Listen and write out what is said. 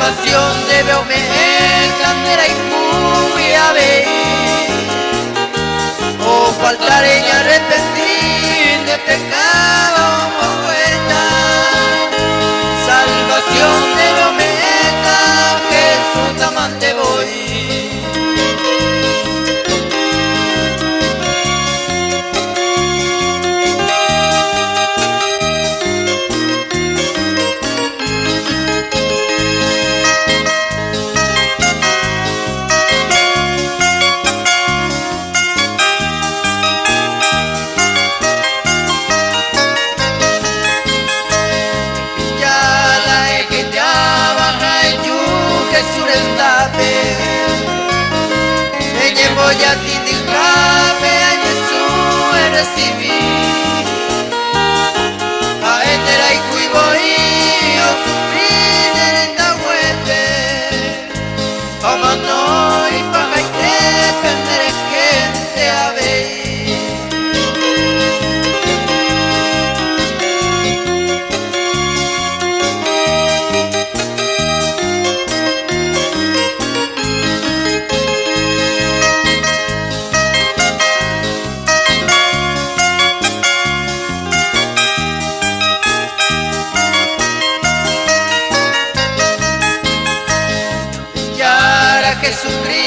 salvación debe aumentar y muy a ver. O faltaré y arrepentir de pecado por vuelta. Salvación debe aumentar, Jesús amante voy. Voy a ti dirame a Jesús recibir a entera y cuivo y o sufrir en la muerte o mano y paga y depender gente a ver. Jesucristo